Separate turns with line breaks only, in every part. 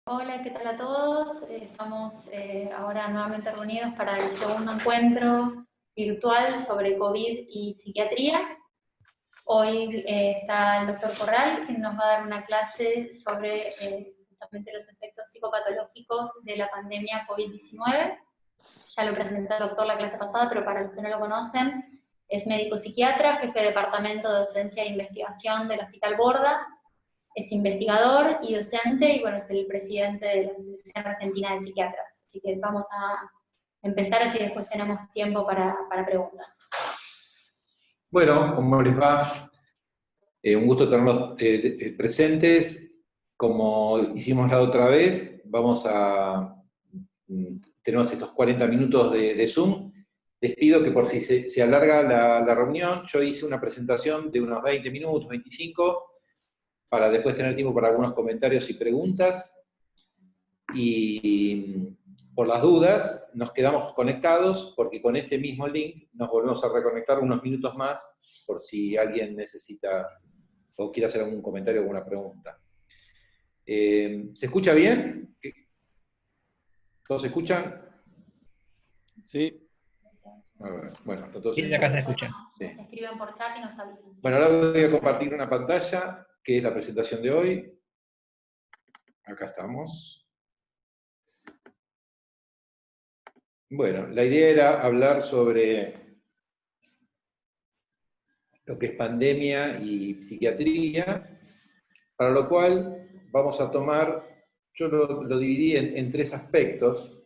Hola, ¿qué tal a todos? Estamos ahora nuevamente reunidos para el segundo encuentro virtual sobre COVID y psiquiatría. Hoy está el doctor Corral, que nos va a dar una clase sobre justamente los efectos psicopatológicos de la pandemia COVID-19. Ya lo presentó el doctor la clase pasada, pero para los que no lo conocen, es médico psiquiatra, jefe de departamento de docencia e investigación del Hospital Borda. Es investigador y docente, y bueno, es el presidente de la Asociación Argentina de Psiquiatras. Así que vamos a empezar, así después tenemos tiempo para preguntas.
Bueno, ¿cómo les va? Un gusto tenerlos presentes. Como hicimos la otra vez, tenemos estos 40 minutos de Zoom. Les pido que por si se alarga la reunión, yo hice una presentación de unos 20 minutos, 25, para después tener tiempo para algunos comentarios y preguntas. Y por las dudas, nos quedamos conectados, porque con este mismo link nos volvemos a reconectar unos minutos más, por si alguien necesita o quiere hacer algún comentario o alguna pregunta. ¿Se escucha bien? ¿Todos se escuchan?
Sí.
Bueno, todos
Sí, acá se escucha.
Sí. Se escriben por chat y nos avisan.
Bueno, ahora voy a compartir una pantalla, que es la presentación de hoy. Acá estamos. Bueno, la idea era hablar sobre lo que es pandemia y psiquiatría, para lo cual vamos a tomar, yo lo dividí en tres aspectos.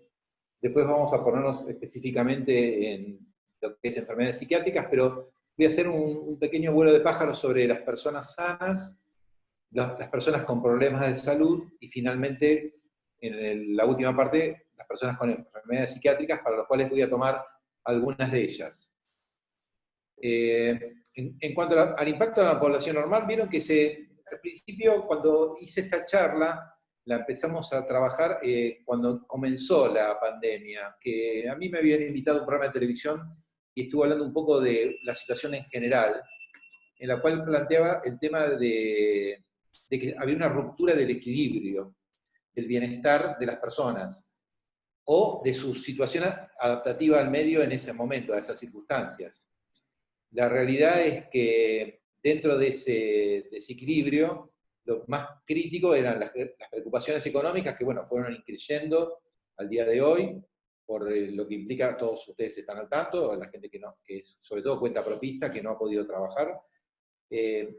Después vamos a ponernos específicamente en lo que es enfermedades psiquiátricas, pero voy a hacer un pequeño vuelo de pájaros sobre las personas sanas, las personas con problemas de salud, y finalmente, en la última parte, las personas con enfermedades psiquiátricas, para las cuales voy a tomar algunas de ellas. En cuanto al impacto de la población normal, vieron que al principio, cuando hice esta charla, la empezamos a trabajar cuando comenzó la pandemia, que a mí me habían invitado a un programa de televisión y estuve hablando un poco de la situación en general, en la cual planteaba el tema de que había una ruptura del equilibrio, del bienestar de las personas, o de su situación adaptativa al medio en ese momento, a esas circunstancias. La realidad es que dentro de ese desequilibrio, lo más crítico eran las preocupaciones económicas, que bueno, fueron increyendo al día de hoy, por lo que implica, todos ustedes están al tanto, la gente que es sobre todo cuenta propista, que no ha podido trabajar.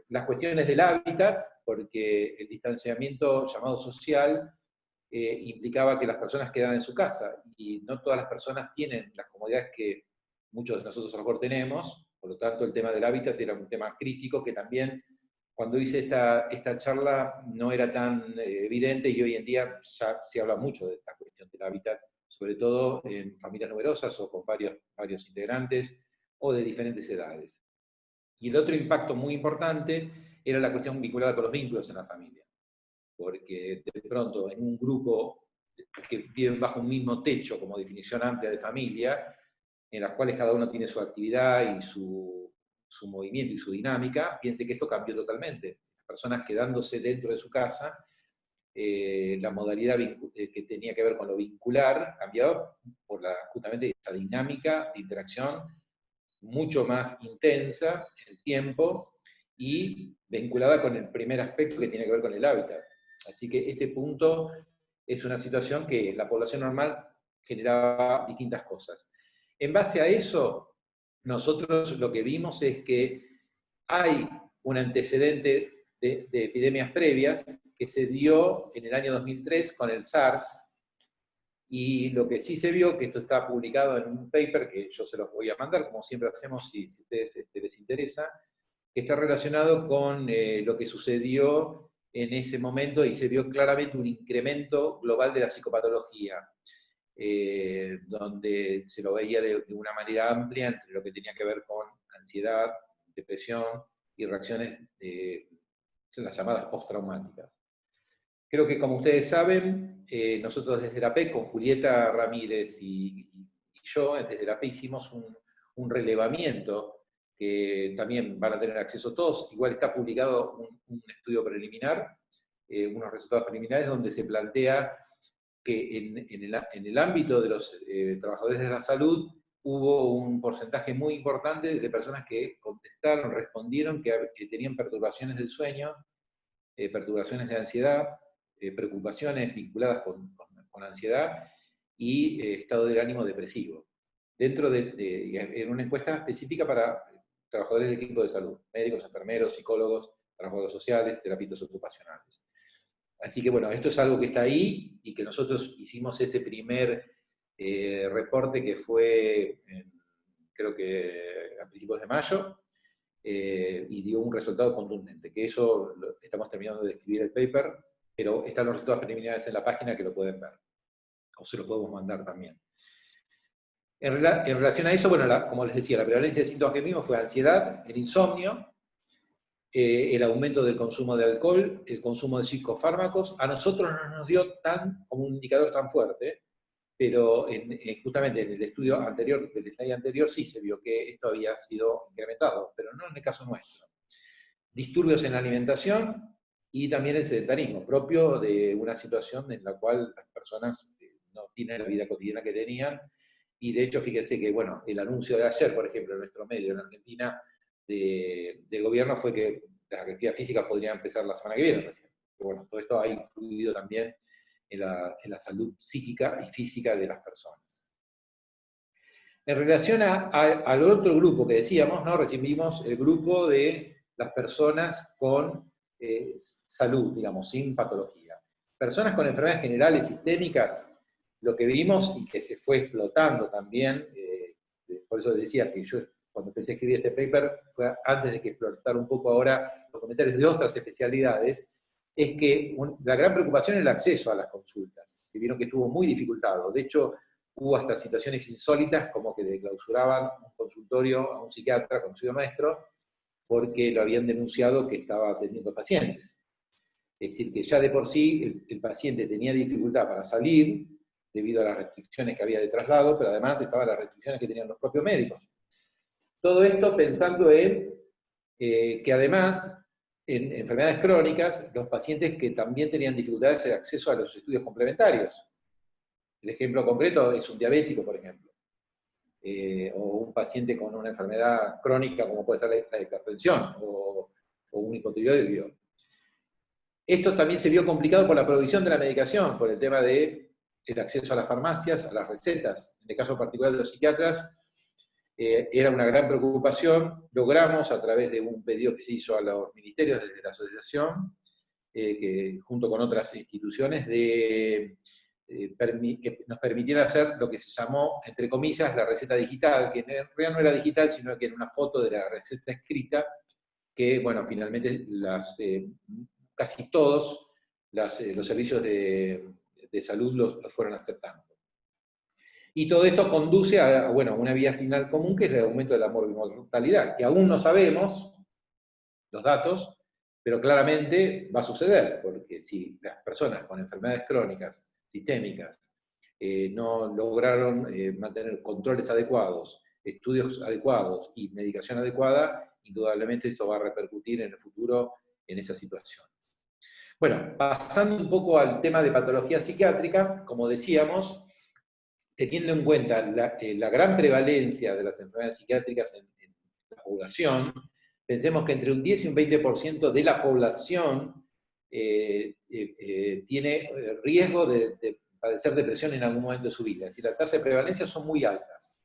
Las cuestiones del hábitat, porque el distanciamiento llamado social implicaba que las personas quedaban en su casa, y no todas las personas tienen las comodidades que muchos de nosotros a lo mejor tenemos. Por lo tanto, el tema del hábitat era un tema crítico que también, cuando hice esta charla, no era tan evidente, y hoy en día ya se habla mucho de esta cuestión del hábitat, sobre todo en familias numerosas o con varios integrantes o de diferentes edades. Y el otro impacto muy importante era la cuestión vinculada con los vínculos en la familia, porque de pronto en un grupo que viven bajo un mismo techo, como definición amplia de familia, en las cuales cada uno tiene su actividad y su movimiento y su dinámica, piense que esto cambió totalmente. Las personas quedándose dentro de su casa, la modalidad que tenía que ver con lo vincular cambió por justamente esa dinámica de interacción mucho más intensa en el tiempo y vinculada con el primer aspecto, que tiene que ver con el hábitat. Así que este punto es una situación que en la población normal generaba distintas cosas. En base a eso, nosotros lo que vimos es que hay un antecedente de epidemias previas que se dio en el año 2003 con el SARS, y lo que sí se vio, que esto está publicado en un paper que yo se los voy a mandar, como siempre hacemos si a ustedes les interesa, que está relacionado con lo que sucedió en ese momento, y se vio claramente un incremento global de la psicopatología, donde se lo veía de una manera amplia entre lo que tenía que ver con ansiedad, depresión y reacciones las llamadas postraumáticas. Creo que, como ustedes saben, nosotros desde la PEC, con Julieta Ramírez y yo, desde la PEC hicimos un relevamiento que también van a tener acceso todos. Igual está publicado un estudio preliminar unos resultados preliminares donde se plantea que en el ámbito de los trabajadores de la salud hubo un porcentaje muy importante de personas que contestaron, respondieron que tenían perturbaciones del sueño, perturbaciones de ansiedad, preocupaciones vinculadas con ansiedad y estado del ánimo depresivo. Dentro en una encuesta específica para trabajadores de equipo de salud, médicos, enfermeros, psicólogos, trabajadores sociales, terapeutas ocupacionales. Así que bueno, esto es algo que está ahí y que nosotros hicimos ese primer reporte que fue, creo que a principios de mayo, y dio un resultado contundente, que eso estamos terminando de escribir el paper, pero están los resultados preliminares en la página que lo pueden ver, o se lo podemos mandar también. En relación a eso, bueno, como les decía, la prevalencia de síntomas que vimos fue ansiedad, el insomnio, el aumento del consumo de alcohol, el consumo de psicofármacos. A nosotros no nos dio como un indicador tan fuerte, pero justamente en el estudio anterior, del slide anterior, sí se vio que esto había sido incrementado, pero no en el caso nuestro. Disturbios en la alimentación y también el sedentarismo, propio de una situación en la cual las personas no tienen la vida cotidiana que tenían. Y de hecho, fíjense que, bueno, el anuncio de ayer, por ejemplo, en nuestro medio en Argentina, del gobierno fue que las actividades físicas podrían empezar la semana que viene recién. Pero bueno, todo esto ha influido también en la salud psíquica y física de las personas. En relación al otro grupo que decíamos, ¿no? Recién vimos el grupo de las personas con salud, digamos, sin patología. Personas con enfermedades generales sistémicas, lo que vimos y que se fue explotando también, por eso decía que yo cuando empecé a escribir este paper, fue antes de que explotara un poco ahora los comentarios de otras especialidades, es que la gran preocupación es el acceso a las consultas. Se vieron que estuvo muy dificultado. De hecho, hubo hasta situaciones insólitas, como que le clausuraban un consultorio a un psiquiatra conocido nuestro, porque lo habían denunciado que estaba atendiendo pacientes. Es decir, que ya de por sí el paciente tenía dificultad para salir, debido a las restricciones que había de traslado, pero además estaban las restricciones que tenían los propios médicos. Todo esto pensando en que además, en enfermedades crónicas, los pacientes que también tenían dificultades de acceso a los estudios complementarios. El ejemplo concreto es un diabético, por ejemplo, o un paciente con una enfermedad crónica como puede ser la hipertensión, o un hipotiroidismo. Esto también se vio complicado por la provisión de la medicación, por el tema del acceso a las farmacias, a las recetas. En el caso particular de los psiquiatras, era una gran preocupación. Logramos, a través de un pedido que se hizo a los ministerios desde la asociación, que junto con otras instituciones, que nos permitiera hacer lo que se llamó, entre comillas, la receta digital, que en realidad no era digital, sino que era una foto de la receta escrita, que, bueno, finalmente casi todos los servicios de salud los fueron aceptando. Y todo esto conduce a una vía final común, que es el aumento de la morbimortalidad, que aún no sabemos los datos, pero claramente va a suceder, porque si las personas con enfermedades crónicas, sistémicas, no lograron mantener controles adecuados, estudios adecuados y medicación adecuada, indudablemente esto va a repercutir en el futuro en esa situación. Bueno, pasando un poco al tema de patología psiquiátrica, como decíamos, teniendo en cuenta la gran prevalencia de las enfermedades psiquiátricas en la población, pensemos que entre un 10 y un 20% de la población tiene riesgo de padecer depresión en algún momento de su vida. Es decir, las tasas de prevalencia son muy altas.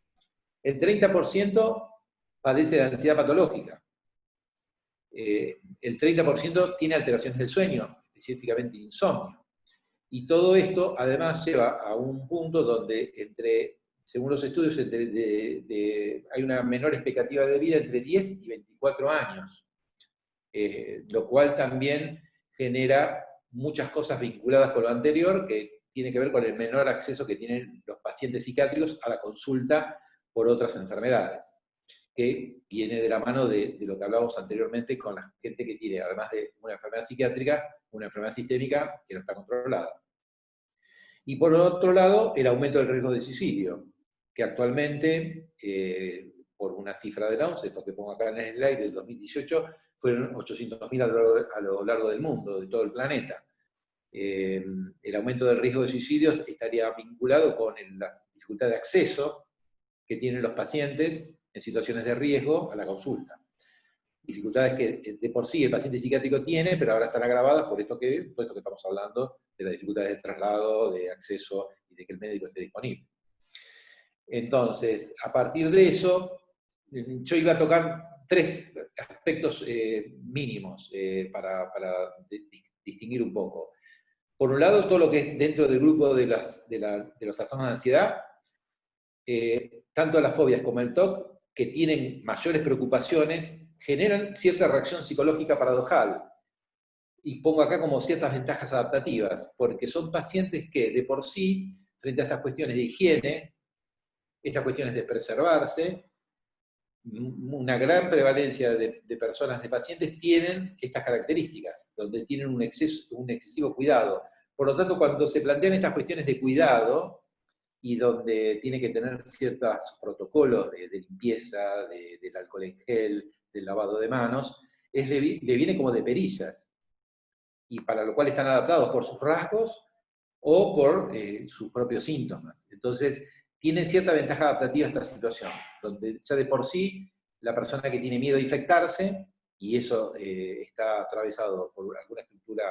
El 30% padece de ansiedad patológica. El 30% tiene alteraciones del sueño, específicamente insomnio. Y todo esto, además, lleva a un punto donde, según los estudios, hay una menor expectativa de vida entre 10 y 24 años, lo cual también genera muchas cosas vinculadas con lo anterior, que tiene que ver con el menor acceso que tienen los pacientes psiquiátricos a la consulta por otras enfermedades, que viene de la mano de lo que hablábamos anteriormente con la gente que tiene, además de una enfermedad psiquiátrica, una enfermedad sistémica que no está controlada. Y por otro lado, el aumento del riesgo de suicidio, que actualmente, por una cifra de la OMS, esto que pongo acá en el slide del 2018, fueron 800.000 a lo largo del mundo, de todo el planeta. el aumento del riesgo de suicidios estaría vinculado con la dificultad de acceso que tienen los pacientes en situaciones de riesgo a la consulta. Dificultades que de por sí el paciente psiquiátrico tiene, pero ahora están agravadas por todo esto que estamos hablando, de las dificultades de traslado, de acceso y de que el médico esté disponible. Entonces, a partir de eso, yo iba a tocar 3 aspectos mínimos para distinguir un poco. Por un lado, todo lo que es dentro del grupo de los trastornos de ansiedad, tanto las fobias como el TOC, que tienen mayores preocupaciones, generan cierta reacción psicológica paradojal. Y pongo acá como ciertas ventajas adaptativas, porque son pacientes que de por sí, frente a estas cuestiones de higiene, estas cuestiones de preservarse, una gran prevalencia de personas, de pacientes, tienen estas características, donde tienen un excesivo cuidado. Por lo tanto, cuando se plantean estas cuestiones de cuidado, y donde tiene que tener ciertos protocolos de limpieza, del alcohol en gel, del lavado de manos, le viene como de perillas, y para lo cual están adaptados por sus rasgos o por sus propios síntomas. Entonces, tienen cierta ventaja adaptativa esta situación, donde ya de por sí la persona que tiene miedo a infectarse, y eso está atravesado por alguna estructura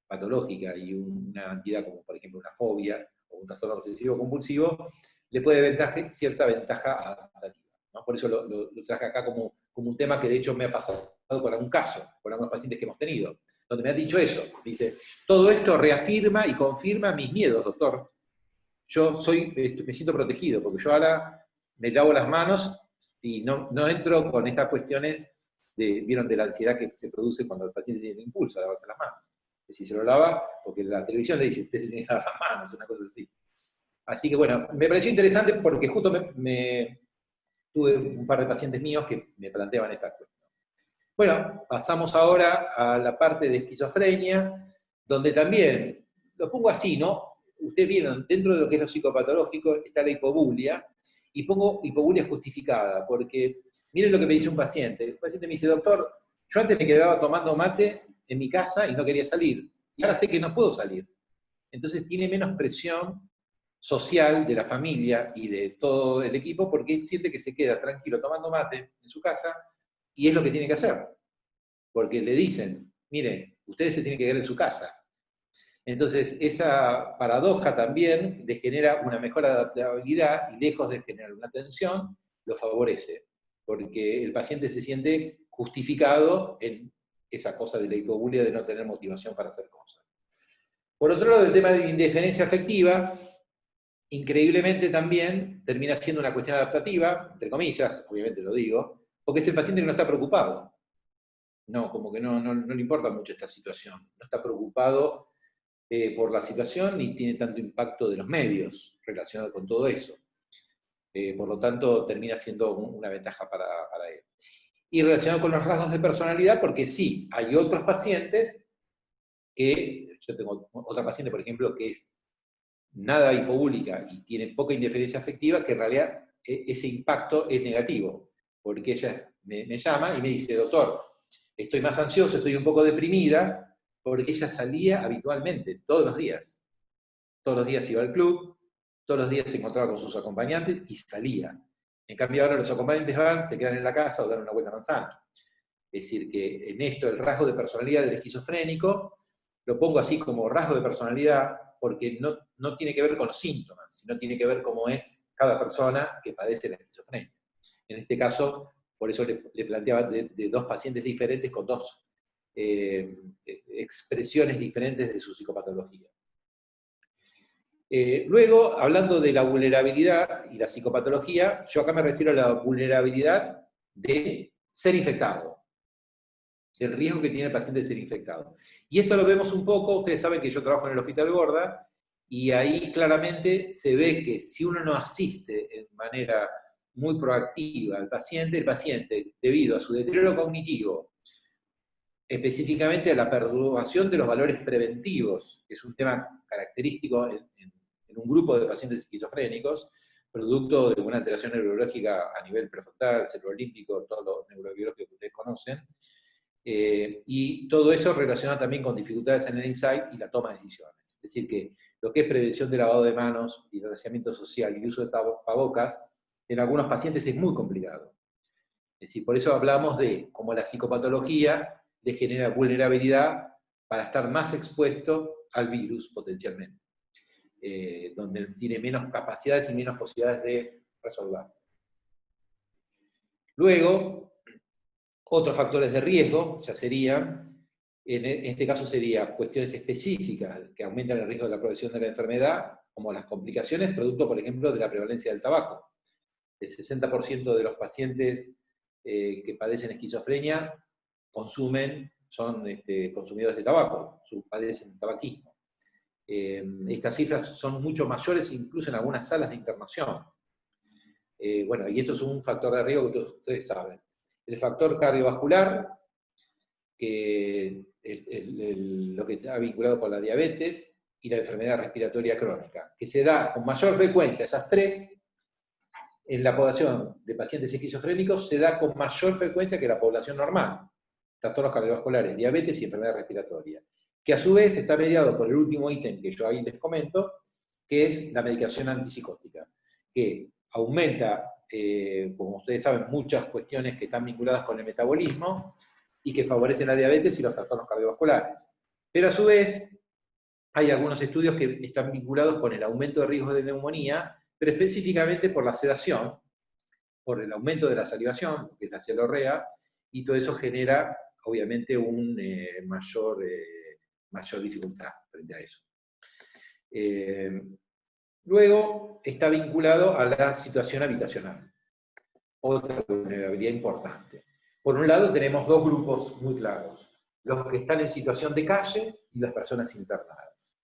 patológica y una entidad como por ejemplo una fobia o un trastorno obsesivo compulsivo, le puede dar cierta ventaja adaptativa, ¿no? Por eso lo traje acá como un tema que de hecho me ha pasado con algún caso, con algunos pacientes que hemos tenido, donde me ha dicho eso, me dice, todo esto reafirma y confirma mis miedos, doctor. Yo me siento protegido, porque yo ahora me lavo las manos y no entro con estas cuestiones ¿vieron? De la ansiedad que se produce cuando el paciente tiene el impulso a lavarse las manos. Es decir, se lo lava porque la televisión le dice, usted se tiene que lavar las manos, una cosa así. Así que bueno, me pareció interesante porque justo tuve un par de pacientes míos que me planteaban estas cuestiones. Bueno, pasamos ahora a la parte de esquizofrenia, donde también, lo pongo así, ¿no? Ustedes vieron, dentro de lo que es lo psicopatológico está la hipobulia, y pongo hipobulia justificada, porque miren lo que me dice un paciente. El paciente me dice, doctor, yo antes me quedaba tomando mate en mi casa y no quería salir, y ahora sé que no puedo salir. Entonces tiene menos presión social de la familia y de todo el equipo, porque él siente que se queda tranquilo tomando mate en su casa, y es lo que tiene que hacer. Porque le dicen, miren, ustedes se tienen que quedar en su casa. Entonces, esa paradoja también le genera una mejor adaptabilidad y lejos de generar una tensión, lo favorece. Porque el paciente se siente justificado en esa cosa de la hipobulia de no tener motivación para hacer cosas. Por otro lado, el tema de indiferencia afectiva, increíblemente también termina siendo una cuestión adaptativa, entre comillas, obviamente lo digo, porque es el paciente que no está preocupado. No, como que no le importa mucho esta situación. No está preocupado por la situación ni tiene tanto impacto de los medios relacionado con todo eso. Por lo tanto, termina siendo una ventaja para él. Y relacionado con los rasgos de personalidad, porque sí, hay otros pacientes que, yo tengo otra paciente, por ejemplo, que es nada hipobúlica y tiene poca indiferencia afectiva, que en realidad ese impacto es negativo, porque ella me llama y me dice, doctor, estoy más ansiosa, estoy un poco deprimida, porque ella salía habitualmente, todos los días. Todos los días iba al club, todos los días se encontraba con sus acompañantes y salía. En cambio ahora los acompañantes van, se quedan en la casa o dan una vuelta a manzana. Es decir, que en esto el rasgo de personalidad del esquizofrénico, lo pongo así como rasgo de personalidad, porque no tiene que ver con los síntomas, sino tiene que ver cómo es cada persona que padece la esquizofrenia. En este caso, por eso le planteaba de 2 pacientes diferentes con 2 expresiones diferentes de su psicopatología. Luego, hablando de la vulnerabilidad y la psicopatología, yo acá me refiero a la vulnerabilidad de ser infectado, el riesgo que tiene el paciente de ser infectado. Y esto lo vemos un poco, ustedes saben que yo trabajo en el Hospital Gorda, y ahí claramente se ve que si uno no asiste de manera muy proactiva al paciente, el paciente, debido a su deterioro cognitivo, específicamente a la perturbación de los valores preventivos, que es un tema característico en un grupo de pacientes esquizofrénicos, producto de una alteración neurológica a nivel prefrontal, cerebrolímpico, todo lo neurobiológico que ustedes conocen, Y todo eso relacionado también con dificultades en el insight y la toma de decisiones. Es decir, que lo que es prevención de lavado de manos, distanciamiento social y uso de tapabocas, en algunos pacientes es muy complicado. Es decir, por eso hablamos de cómo la psicopatología le genera vulnerabilidad para estar más expuesto al virus potencialmente, donde tiene menos capacidades y menos posibilidades de resolver. Luego, otros factores de riesgo ya serían, en este caso serían cuestiones específicas que aumentan el riesgo de la progresión de la enfermedad, como las complicaciones, producto, por ejemplo, de la prevalencia del tabaco. El 60% de los pacientes que padecen esquizofrenia son consumidores de tabaco, padecen tabaquismo. Estas cifras son mucho mayores incluso en algunas salas de internación. Bueno, y esto es un factor de riesgo que ustedes saben. El factor cardiovascular, que lo que está vinculado con la diabetes y la enfermedad respiratoria crónica, que se da con mayor frecuencia, esas tres, en la población de pacientes esquizofrénicos se da con mayor frecuencia que la población normal. Trastornos cardiovasculares, diabetes y enfermedad respiratoria. Que a su vez está mediado por el último ítem que yo ahí les comento, que es la medicación antipsicótica, que aumenta, como ustedes saben, muchas cuestiones que están vinculadas con el metabolismo y que favorecen la diabetes y los trastornos cardiovasculares. Pero a su vez, hay algunos estudios que están vinculados con el aumento de riesgo de neumonía, pero específicamente por la sedación, por el aumento de la salivación, que es la cialorrea, y todo eso genera, obviamente, una mayor dificultad frente a eso. Luego está vinculado a la situación habitacional, otra vulnerabilidad importante. Por un lado tenemos dos grupos muy claros, los que están en situación de calle y las personas internadas.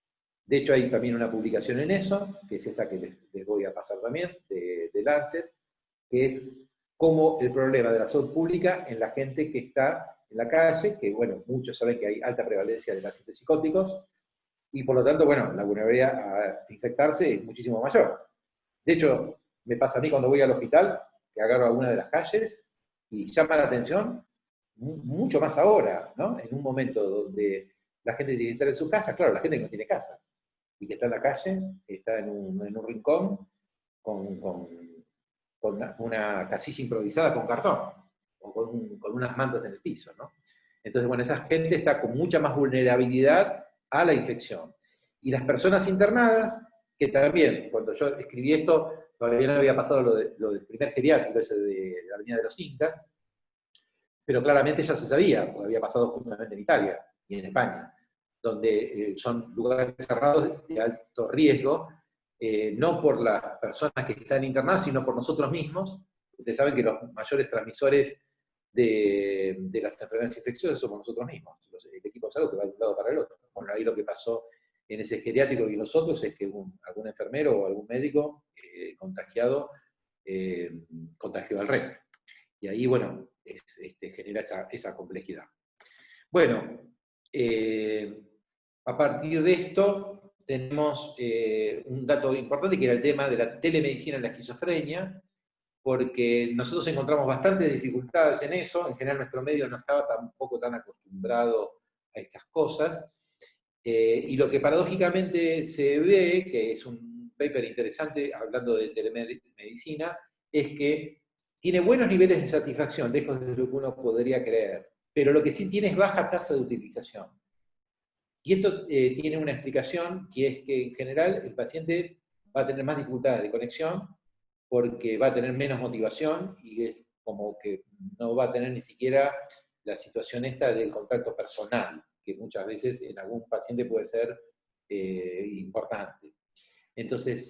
De hecho hay también una publicación en eso, que es esta que les voy a pasar también, de Lancet, que es cómo el problema de la salud pública en la gente que está en la calle, que bueno, muchos saben que hay alta prevalencia de pacientes psicóticos, y por lo tanto, bueno, la vulnerabilidad a infectarse es muchísimo mayor. De hecho, me pasa a mí cuando voy al hospital, que agarro alguna de las calles, y llama la atención, mucho más ahora, ¿no? En un momento donde la gente tiene que estar en su casa, claro, la gente que no tiene casa, y que está en la calle, que está en un rincón, con una casilla improvisada con cartón, o con unas mantas en el piso, ¿no? Entonces, bueno, esa gente está con mucha más vulnerabilidad a la infección. Y las personas internadas, que también, cuando yo escribí esto, todavía no había pasado lo del primer geriátrico, ese de la Avenida de los Incas, pero claramente ya se sabía, porque había pasado justamente en Italia y en España, donde son lugares cerrados de alto riesgo, no por las personas que están internadas, sino por nosotros mismos. Ustedes saben que los mayores transmisores de las enfermedades infecciosas somos nosotros mismos, el equipo de salud que va de un lado para el otro. Bueno, ahí lo que pasó en ese geriátrico y los otros es que algún enfermero o algún médico contagiado contagió al resto. Y ahí, bueno, genera esa complejidad. Bueno, a partir de esto tenemos un dato importante que era el tema de la telemedicina en la esquizofrenia, porque nosotros encontramos bastantes dificultades en eso, en general nuestro medio no estaba tampoco tan acostumbrado a estas cosas, y lo que paradójicamente se ve, que es un paper interesante hablando de telemedicina, es que tiene buenos niveles de satisfacción, lejos de lo que uno podría creer, pero lo que sí tiene es baja tasa de utilización. Y esto tiene una explicación, que es que en general el paciente va a tener más dificultades de conexión, porque va a tener menos motivación y es como que no va a tener ni siquiera la situación esta del contacto personal, que muchas veces en algún paciente puede ser importante. Entonces,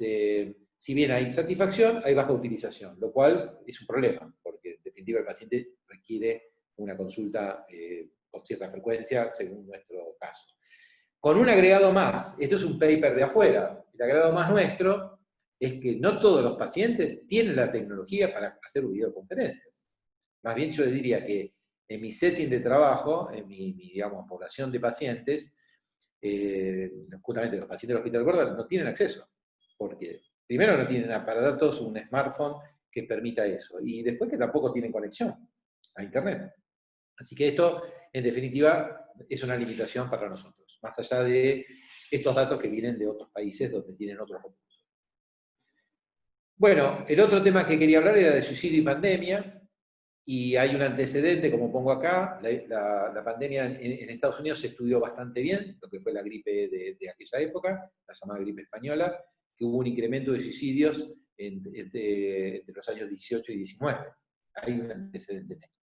si bien hay satisfacción, hay baja utilización, lo cual es un problema, porque en definitiva el paciente requiere una consulta con cierta frecuencia, según nuestro caso. Con un agregado más, esto es un paper de afuera, el agregado más nuestro es que no todos los pacientes tienen la tecnología para hacer videoconferencias. Más bien yo les diría que en mi setting de trabajo, en mi digamos, población de pacientes, justamente los pacientes del Hospital Borda no tienen acceso, porque primero no tienen aparatos, un smartphone que permita eso, y después que tampoco tienen conexión a internet. Así que esto en definitiva, es una limitación para nosotros, más allá de estos datos que vienen de otros países donde tienen otros recursos. Bueno, el otro tema que quería hablar era de suicidio y pandemia, y hay un antecedente, como pongo acá, la pandemia en Estados Unidos se estudió bastante bien, lo que fue la gripe de aquella época, la llamada gripe española, que hubo un incremento de suicidios entre los años 18 y 19. Hay un antecedente en esto.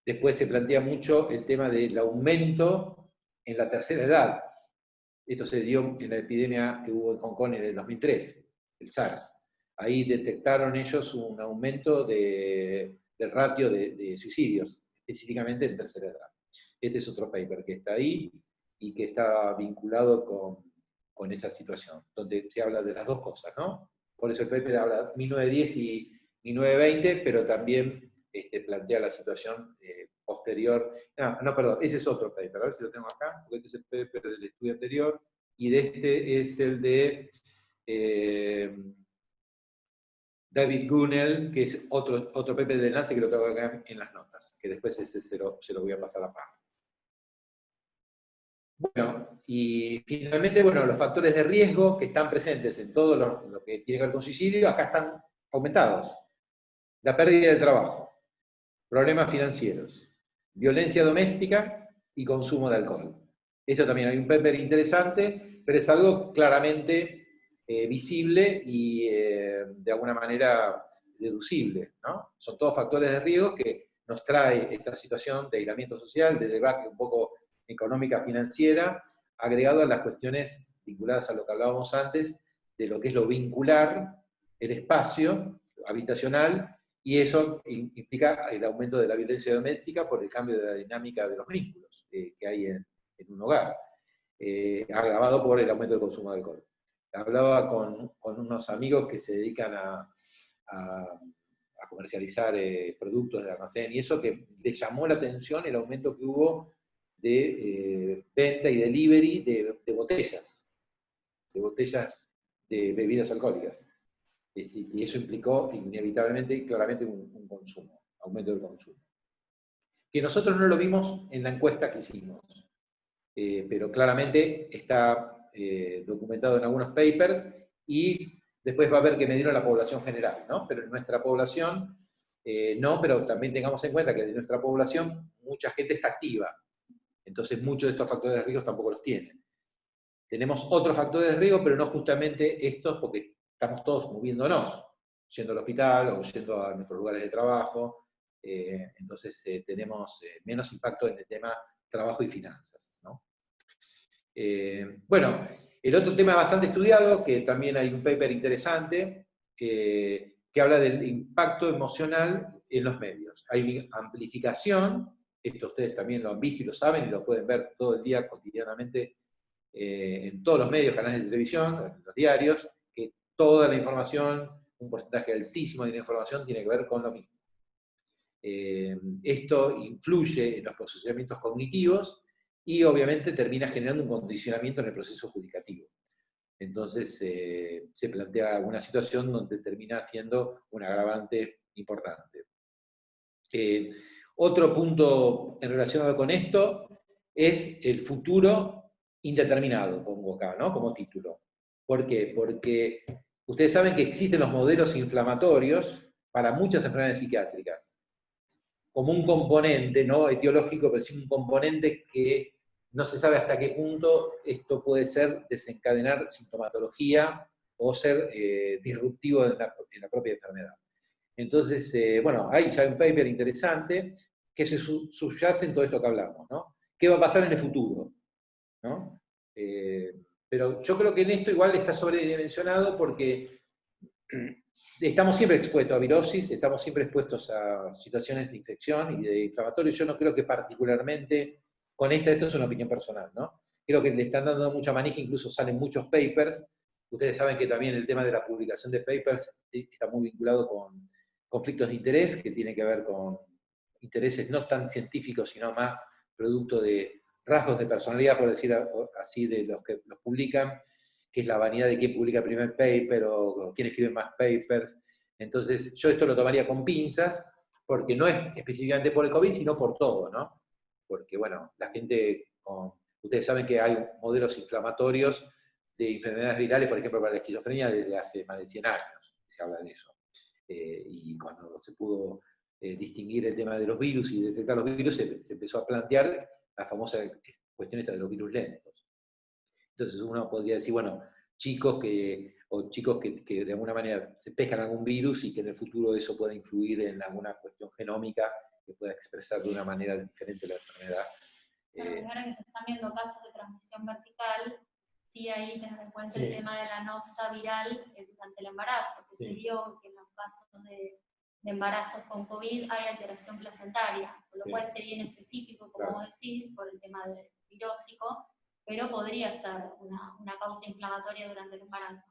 Después se plantea mucho el tema del aumento en la tercera edad. Esto se dio en la epidemia que hubo en Hong Kong en el 2003, el SARS. Ahí detectaron ellos un aumento del ratio de suicidios, específicamente en tercera edad. Este es otro paper que está ahí y que está vinculado con esa situación, donde se habla de las dos cosas, ¿no? Por eso el paper habla de 1910 y 1920, pero también plantea la situación posterior. No, perdón, ese es otro paper, a ver si lo tengo acá, porque este es el paper del estudio anterior, y de este es el de David Gunnell, que es otro paper de Lance que lo tengo acá en las notas, que después ese se lo voy a pasar a Pam. Bueno, y finalmente, bueno, los factores de riesgo que están presentes en todo lo que tiene que ver con suicidio, acá están aumentados. La pérdida del trabajo, problemas financieros, violencia doméstica y consumo de alcohol. Esto también hay un paper interesante, pero es algo claramente visible y de alguna manera deducible, ¿no? Son todos factores de riesgo que nos trae esta situación de aislamiento social, de debate un poco económica financiera, agregado a las cuestiones vinculadas a lo que hablábamos antes, de lo que es lo vincular, el espacio habitacional, y eso implica el aumento de la violencia doméstica por el cambio de la dinámica de los vínculos que hay en un hogar, agravado por el aumento del consumo de alcohol. Hablaba con unos amigos que se dedican a comercializar productos de almacén, y eso que les llamó la atención el aumento que hubo de venta y delivery de botellas de bebidas alcohólicas. Y eso implicó inevitablemente y claramente un consumo, aumento del consumo. Que nosotros no lo vimos en la encuesta que hicimos, pero claramente está documentado en algunos papers, y después va a haber que medir a la población general, ¿no? Pero en nuestra población, no, pero también tengamos en cuenta que de nuestra población mucha gente está activa, entonces muchos de estos factores de riesgo tampoco los tienen. Tenemos otros factores de riesgo, pero no justamente estos, porque estamos todos moviéndonos, yendo al hospital o yendo a nuestros lugares de trabajo, entonces tenemos menos impacto en el tema trabajo y finanzas, ¿no? Bueno, el otro tema bastante estudiado, que también hay un paper interesante, que habla del impacto emocional en los medios. Hay una amplificación, esto ustedes también lo han visto y lo saben, y lo pueden ver todo el día cotidianamente en todos los medios, canales de televisión, en los diarios, que toda la información, un porcentaje altísimo de la información tiene que ver con lo mismo. Esto influye en los procesamientos cognitivos y obviamente termina generando un condicionamiento en el proceso adjudicativo. Entonces se plantea una situación donde termina siendo un agravante importante. Otro punto en relación con esto es el futuro indeterminado, pongo acá, ¿no? Como título. ¿Por qué? Porque ustedes saben que existen los modelos inflamatorios para muchas enfermedades psiquiátricas, como un componente, no etiológico, pero sí un componente que no se sabe hasta qué punto esto puede ser desencadenar sintomatología o ser disruptivo en la propia enfermedad. Entonces, bueno, hay ya un paper interesante que se subyace en todo esto que hablamos, ¿no? ¿Qué va a pasar en el futuro? ¿No? Pero yo creo que en esto igual está sobredimensionado porque estamos siempre expuestos a virosis, estamos siempre expuestos a situaciones de infección y de inflamatorio. Yo no creo que particularmente con esto es una opinión personal, ¿no? Creo que le están dando mucha manija, incluso salen muchos papers. Ustedes saben que también el tema de la publicación de papers está muy vinculado con conflictos de interés, que tiene que ver con intereses no tan científicos, sino más producto de rasgos de personalidad, por decir así, de los que los publican, que es la vanidad de quién publica el primer paper o quién escribe más papers. Entonces, yo esto lo tomaría con pinzas, porque no es específicamente por el COVID, sino por todo, ¿no? Porque, bueno, la gente, ustedes saben que hay modelos inflamatorios de enfermedades virales, por ejemplo, para la esquizofrenia, desde hace más de 100 años se habla de eso. Y cuando se pudo distinguir el tema de los virus y detectar los virus, se empezó a plantear la famosa cuestión esta de los virus lentos. Entonces uno podría decir, bueno, chicos que de alguna manera se pescan algún virus y que en el futuro eso pueda influir en alguna cuestión genómica que pueda expresar de una manera diferente la enfermedad.
Bueno, ahora que se están viendo casos de transmisión vertical, sí ahí tener en cuenta el tema de la noxa viral durante el embarazo, que se vio que en los casos de embarazos con COVID hay alteración placentaria, con lo cual sería inespecífico, como vos decís, por el tema del virósico, pero podría ser una causa inflamatoria durante el embarazo.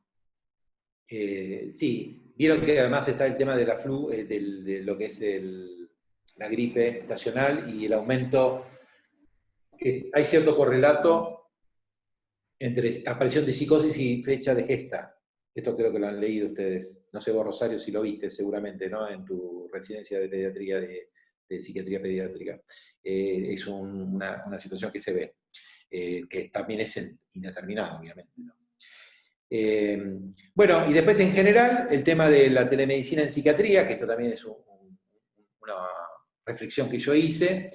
Sí, vieron que además está el tema de la flu, de lo que es la gripe estacional y el aumento, que hay cierto correlato entre aparición de psicosis y fecha de gesta. Esto creo que lo han leído ustedes. No sé vos, Rosario, si lo viste seguramente, ¿no? En tu residencia de pediatría, de psiquiatría pediátrica. Es una situación que se ve, que también es indeterminada, obviamente, ¿no? Bueno, y después en general, el tema de la telemedicina en psiquiatría, que esto también es una reflexión que yo hice,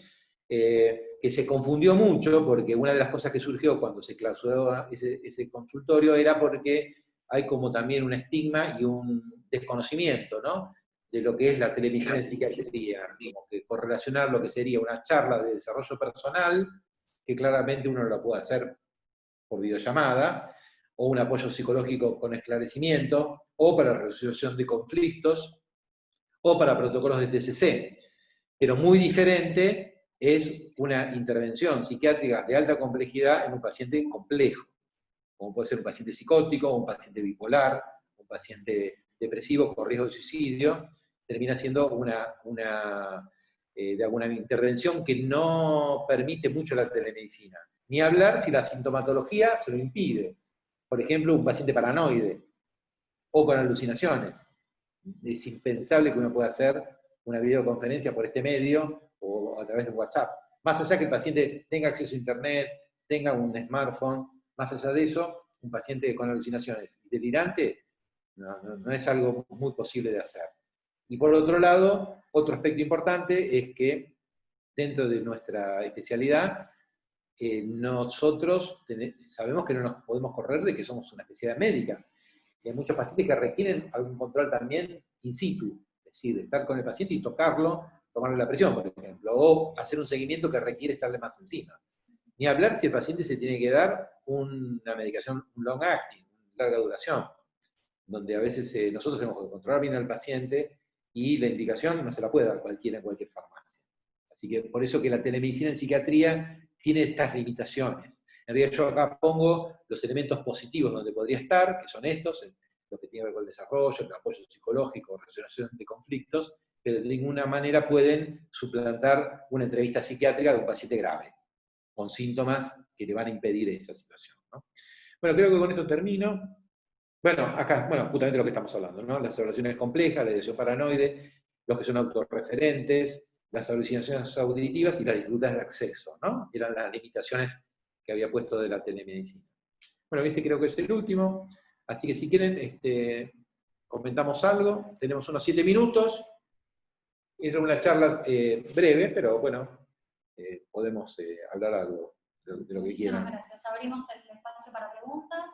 que se confundió mucho, porque una de las cosas que surgió cuando se clausuró ese consultorio era porque hay como también un estigma y un desconocimiento, ¿no?, de lo que es la telemedicina en psiquiatría, como que correlacionar lo que sería una charla de desarrollo personal, que claramente uno lo puede hacer por videollamada, o un apoyo psicológico con esclarecimiento, o para resolución de conflictos, o para protocolos de TCC. Pero muy diferente es una intervención psiquiátrica de alta complejidad en un paciente complejo, como puede ser un paciente psicótico, un paciente bipolar, un paciente depresivo con riesgo de suicidio. Termina siendo de alguna intervención que no permite mucho la telemedicina. Ni hablar si la sintomatología se lo impide. Por ejemplo, un paciente paranoide o con alucinaciones. Es impensable que uno pueda hacer una videoconferencia por este medio o a través de WhatsApp. Más allá que el paciente tenga acceso a internet, tenga un smartphone, más allá de eso, un paciente con alucinaciones delirante no es algo muy posible de hacer. Y por otro lado, otro aspecto importante es que dentro de nuestra especialidad, nosotros sabemos que no nos podemos correr de que somos una especialidad médica. Y hay muchos pacientes que requieren algún control también in situ, es decir, estar con el paciente y tocarlo, tomarle la presión, por ejemplo, o hacer un seguimiento que requiere estarle más encima. Ni hablar si el paciente se tiene que dar una medicación long acting, larga duración, donde a veces nosotros tenemos que controlar bien al paciente y la indicación no se la puede dar cualquiera en cualquier farmacia. Así que por eso que la telemedicina en psiquiatría tiene estas limitaciones. En realidad yo acá pongo los elementos positivos donde podría estar, que son estos, lo que tiene que ver con el desarrollo, el apoyo psicológico, resolución de conflictos, pero de ninguna manera pueden suplantar una entrevista psiquiátrica de un paciente grave, con síntomas que le van a impedir esa situación, ¿no? Bueno, creo que con esto termino. Bueno, acá, justamente lo que estamos hablando, ¿no? Las evaluaciones complejas, la ideación paranoide, los que son autorreferentes, las alucinaciones auditivas y las dificultades de acceso, ¿no? Eran las limitaciones que había puesto de la telemedicina. Bueno, este creo que es el último, así que si quieren, comentamos algo, tenemos unos 7 minutos, era una charla breve, pero bueno, podemos hablar algo de lo que quieran.
Muchísimas gracias. Abrimos el espacio para preguntas.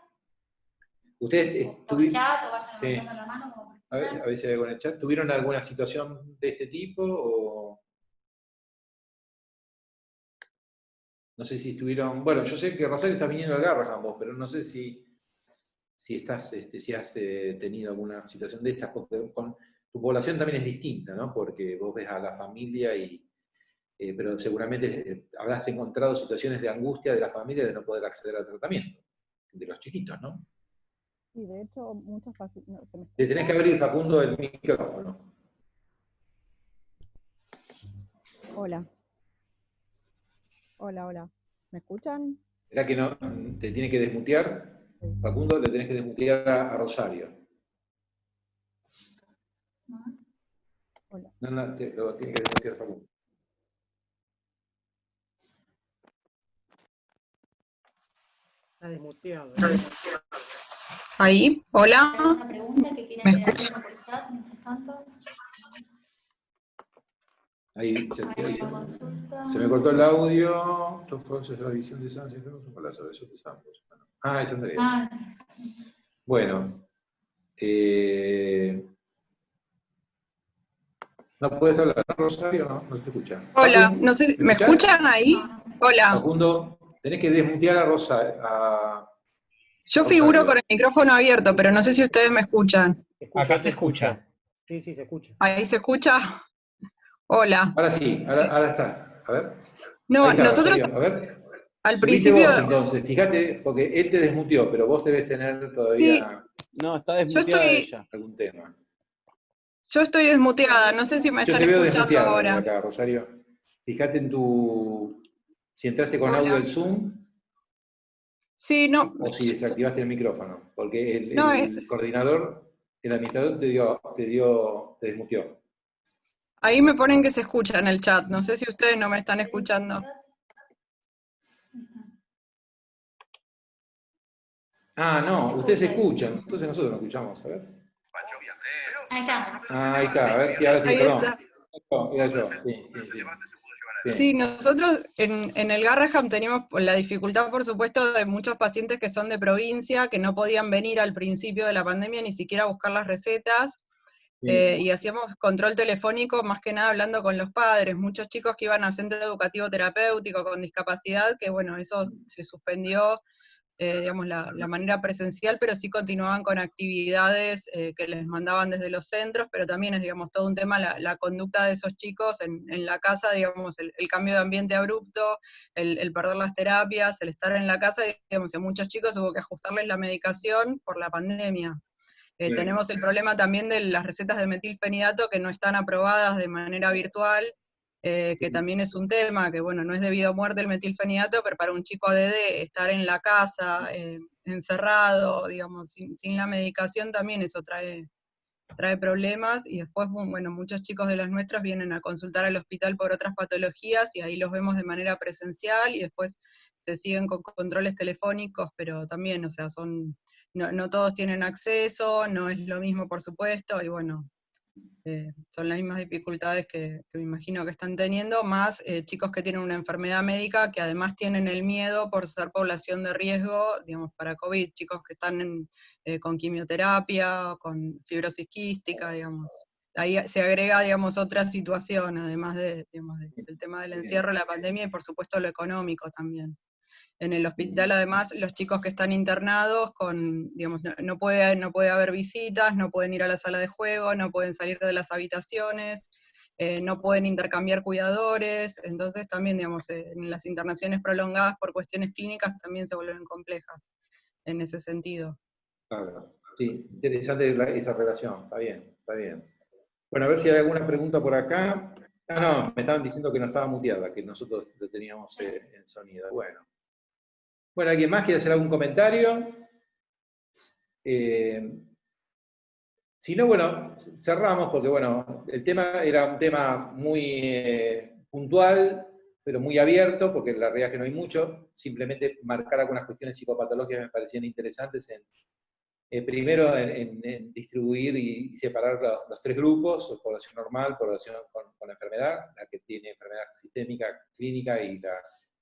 Ustedes
Por el chat o vayan levantando la mano como
a ver si hay algo en el chat. ¿Tuvieron alguna situación de este tipo? O no sé si estuvieron. Bueno, yo sé que Rosario está viniendo al Garrahan vos, pero no sé si has tenido alguna situación de estas, porque tu población también es distinta, ¿no? Porque vos ves a la familia pero seguramente habrás encontrado situaciones de angustia de la familia de no poder acceder al tratamiento, de los chiquitos, ¿no?
Sí, de hecho, muchos pacientes...
Te tenés que abrir, Facundo, el micrófono.
Hola. Hola. ¿Me escuchan?
¿Será que no te tiene que desmutear?
Sí.
Facundo, le tenés que desmutear a Rosario.
Hola.
No, lo tiene que desmutear Facundo.
Está desmuteado.
Ahí, hola.
¿Alguna pregunta que quieran
¿Me
ir
escucha?
haciendo por el chat mientras tanto?
Ahí
¿Hay una consulta?
se me cortó el audio. Esto fue la visión de Santos. Un palazo de esos de Santos. Ah, es Andrea.
Ah,
Bueno. ¿No puedes hablar, Rosario? No, no se te escucha.
Hola,
Facu,
no sé, ¿me
escuchás?
escuchan ahí? Hola.
Facundo, tenés que desmutear a
Yo
Rosario.
figuro con el micrófono abierto, pero no sé si ustedes me escuchan.
Acá se escucha. Sí, sí, se escucha.
¿Ahí se escucha? Hola.
Ahora sí, ahora está. A ver. Ahí
No,
está,
nosotros
Rosario. A ver.
al
Subite
principio,
vos entonces, fíjate, porque él te desmuteó, pero vos debes tener
sí,
todavía
No, está
yo
desmuteada
estoy,
ella.
algún tema.
yo estoy desmuteada, no sé si me
Yo
están
te veo
escuchando
desmuteado desde
ahora.
acá, Rosario. Fíjate si entraste con audio
Hola.
del Zoom
Sí, no,
o si desactivaste el micrófono, porque
no,
el coordinador, el administrador te desmuteó.
ahí me ponen que se escucha en el chat, no sé si ustedes no me están escuchando.
Ah, no, ustedes escuchan, entonces nosotros no escuchamos, a ver.
ahí está.
Ah, ahí está, a ver si ahora sí,
Ahí
perdón.
está.
No, era yo, sí.
Sí, nosotros en el Garraham teníamos la dificultad, por supuesto, de muchos pacientes que son de provincia, que no podían venir al principio de la pandemia ni siquiera a buscar las recetas, y hacíamos control telefónico más que nada hablando con los padres, muchos chicos que iban a centro educativo terapéutico con discapacidad, que bueno, eso se suspendió, digamos, la manera presencial, pero sí continuaban con actividades que les mandaban desde los centros, pero también es, digamos, todo un tema la conducta de esos chicos en la casa, digamos, el cambio de ambiente abrupto, el perder las terapias, el estar en la casa, digamos, a muchos chicos hubo que ajustarles la medicación por la pandemia. Tenemos el problema también de las recetas de metilfenidato que no están aprobadas de manera virtual, que también es un tema, que bueno, no es debido a muerte el metilfenidato, pero para un chico ADD estar en la casa, encerrado, digamos, sin la medicación también eso trae problemas, y después, bueno, muchos chicos de las nuestras vienen a consultar al hospital por otras patologías, y ahí los vemos de manera presencial, y después se siguen con controles telefónicos, pero también, o sea, no todos tienen acceso, no es lo mismo, por supuesto, y bueno, son las mismas dificultades que me imagino que están teniendo, más chicos que tienen una enfermedad médica, que además tienen el miedo por ser población de riesgo, digamos, para COVID, chicos que están con quimioterapia, con fibrosis quística, digamos. Ahí se agrega, digamos, otra situación, además digamos, del tema del encierro, la pandemia, y por supuesto lo económico también. En el hospital, además, los chicos que están internados, digamos, no puede haber visitas, no pueden ir a la sala de juego, no pueden salir de las habitaciones, no pueden intercambiar cuidadores, entonces también, digamos, en las internaciones prolongadas por cuestiones clínicas también se vuelven complejas en ese sentido.
Claro, sí, interesante esa relación, está bien, está bien. Bueno, a ver si hay alguna pregunta por acá. Ah, no, me estaban diciendo que no estaba muteada, que nosotros lo teníamos en sonido. Bueno. Bueno, ¿alguien más quiere hacer algún comentario? Si no, bueno, cerramos porque, bueno, el tema era un tema muy puntual, pero muy abierto, porque la realidad es que no hay mucho. Simplemente marcar algunas cuestiones psicopatológicas me parecían interesantes primero en distribuir y separar los tres grupos: población normal, población con enfermedad, la que tiene enfermedad sistémica, clínica, y la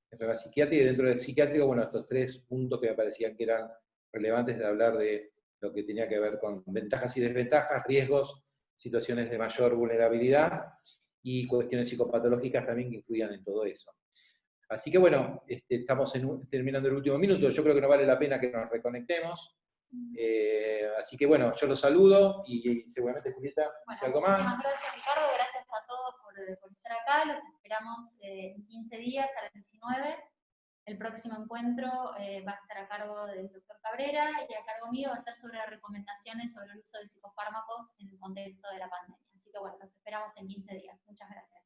enfermedad psiquiátrica. Y dentro del psiquiátrico, bueno, estos tres puntos que me parecían que eran relevantes de hablar de lo que tenía que ver con ventajas y desventajas, riesgos, situaciones de mayor vulnerabilidad y cuestiones psicopatológicas también que influían en todo eso. Así que bueno, estamos terminando el último minuto. Yo creo que no vale la pena que nos reconectemos. Así que bueno, yo los saludo y seguramente Julieta dice algo más.
Muchísimas gracias, Ricardo, gracias a todos por estar acá, los esperamos en 15 días a las 19. El próximo encuentro va a estar a cargo del doctor Cabrera, y a cargo mío va a ser sobre recomendaciones sobre el uso de psicofármacos en el contexto de la pandemia. Así que bueno, los esperamos en 15 días. Muchas gracias.